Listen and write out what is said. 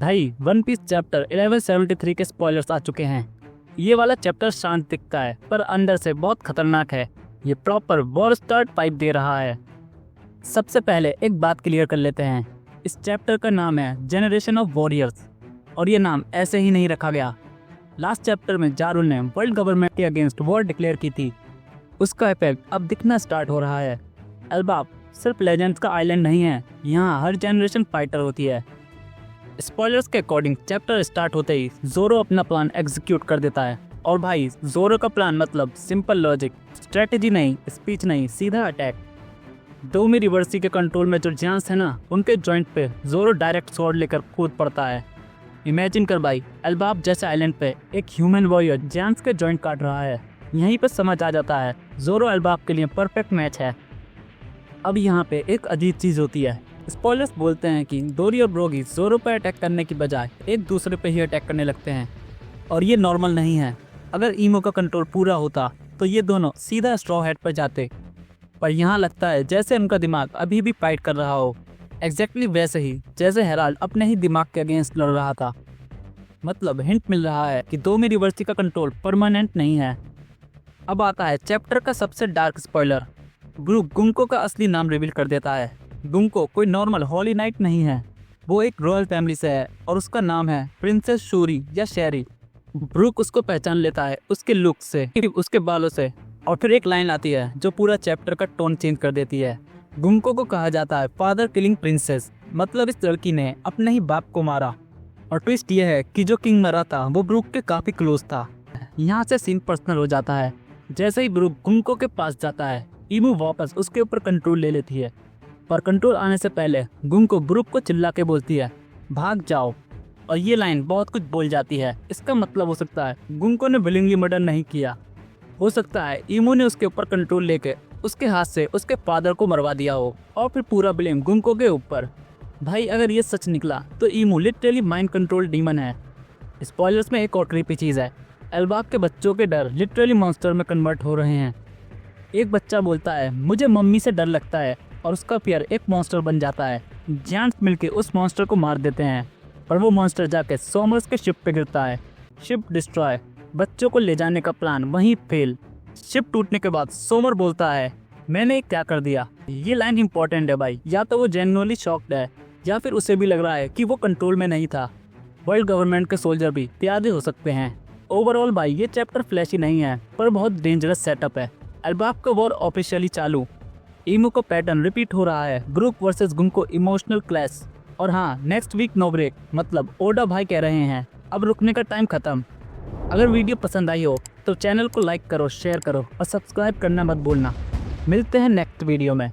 भाई one piece chapter 1173 के spoilers आ चुके हैं। ये वाला चैप्टर शांत दिखता है पर अंदर से बहुत खतरनाक है। ये प्रॉपर वॉर स्टार्ट पाइप दे रहा है। सबसे पहले एक बात क्लियर कर लेते हैं, इस चैप्टर का नाम है जनरेशन ऑफ वॉरियर्स और ये नाम ऐसे ही नहीं रखा गया। लास्ट चैप्टर में जारुल ने वर्ल्ड गवर्नमेंट के अगेंस्ट वॉर डिक्लेयर की थी, उसका इफेक्ट अब दिखना स्टार्ट हो रहा है। एल्बाफ सिर्फ लेजेंड्स का आइलैंड नहीं है, यहाँ हर जनरेशन फाइटर होती है। स्पॉयलर्स के अकॉर्डिंग चैप्टर स्टार्ट होते ही जोरो अपना प्लान एग्जीक्यूट कर देता है। और भाई जोरो का प्लान मतलब सिंपल लॉजिक, स्ट्रेटेजी नहीं, स्पीच नहीं, सीधा अटैक। डोमी रिवर्सी के कंट्रोल में जो जांस है ना, उनके जॉइंट पे जोरो डायरेक्ट स्वॉर्ड लेकर कूद पड़ता है। इमेजिन कर भाई, एल्बाफ जैसे आइलैंड पे एक ह्यूमन वॉरियर जांस के जॉइंट काट रहा है। यहीं पर समझ आ जाता है जोरो एल्बाफ के लिए परफेक्ट मैच है। अब यहाँ पे एक अजीब चीज़ होती है। स्पॉयलर्स बोलते हैं कि डोरी और ब्रोगी जोरो पर अटैक करने की बजाय एक दूसरे पे ही अटैक करने लगते हैं और ये नॉर्मल नहीं है। अगर ईमो का कंट्रोल पूरा होता तो ये दोनों सीधा स्ट्रॉ हेड पर जाते, पर यहाँ लगता है जैसे उनका दिमाग अभी भी फाइट कर रहा हो, एग्जैक्टली वैसे ही जैसे हेराल्ड अपने ही दिमाग के अगेंस्ट लड़ रहा था। मतलब हिंट मिल रहा है कि डोमी रिवर्सी का कंट्रोल परमानेंट नहीं है। अब आता है चैप्टर का सबसे डार्क स्पॉइलर। ब्रूक गुंको का असली नाम रिवील कर देता है। गुंको कोई नॉर्मल हॉली नाइट नहीं है, वो एक रॉयल फैमिली से है और उसका नाम है प्रिंसेस शूरी या शेरी। ब्रूक उसको पहचान लेता है उसके लुक से, उसके बालों से। और फिर एक लाइन आती है जो पूरा चैप्टर का टोन चेंज कर देती है। गुंको को कहा जाता है फादर किलिंग प्रिंसेस, मतलब इस लड़की ने अपने ही बाप को मारा। और ट्विस्ट ये है कि जो किंग मरा था वो ब्रूक के काफी क्लोज था। यहाँ से सीन पर्सनल हो जाता है। जैसे ही ब्रूक गुंको के पास जाता है, ईमू वापस उसके ऊपर कंट्रोल ले लेती है, पर कंट्रोल आने से पहले गुंको ब्रूक को चिल्ला के बोलती है भाग जाओ। और ये लाइन बहुत कुछ बोल जाती है। इसका मतलब हो सकता है गुंको ने विलिंगली मर्डर नहीं किया, हो सकता है ईमू ने उसके ऊपर कंट्रोल लेके उसके हाथ से उसके फादर को मरवा दिया हो और फिर पूरा ब्लेम गुंको के ऊपर। भाई अगर ये सच निकला तो ईमू लिटरली माइंड कंट्रोल डीमन है। स्पॉयलर्स में एक और क्रीपी चीज़ है, एल्बाफ के बच्चों के डर लिटरली मॉन्स्टर में कन्वर्ट हो रहे हैं। एक बच्चा बोलता है मुझे मम्मी से डर लगता है और उसका फियर एक मॉन्स्टर बन जाता है। जायंट्स मिलके उस मॉन्स्टर को मार देते हैं, पर वो मॉन्स्टर जाके सोमर्स के शिप पे गिरता है। शिप डिस्ट्रॉय, बच्चों को ले जाने का प्लान वहीं फेल। शिप टूटने के बाद सोमर बोलता है मैंने क्या कर दिया। ये लाइन इंपॉर्टेंट है भाई, या तो वो जेन्युइनली शॉक्ड है या फिर उसे भी लग रहा है कि वो कंट्रोल में नहीं था। वर्ल्ड गवर्नमेंट के सोल्जर भी प्यादे हो सकते हैं। ओवरऑल भाई ये चैप्टर फ्लैशी नहीं है पर बहुत डेंजरस सेटअप है। एल्बाफ का वॉर ऑफिशियली चालू, ईमो का पैटर्न रिपीट हो रहा है, ब्रूक वर्सेस गुंको इमोशनल क्लैश। और हाँ, नेक्स्ट वीक नो ब्रेक, मतलब ओडा भाई कह रहे हैं अब रुकने का टाइम खत्म। अगर वीडियो पसंद आई हो तो चैनल को लाइक करो, शेयर करो और सब्सक्राइब करना मत भूलना। मिलते हैं नेक्स्ट वीडियो में।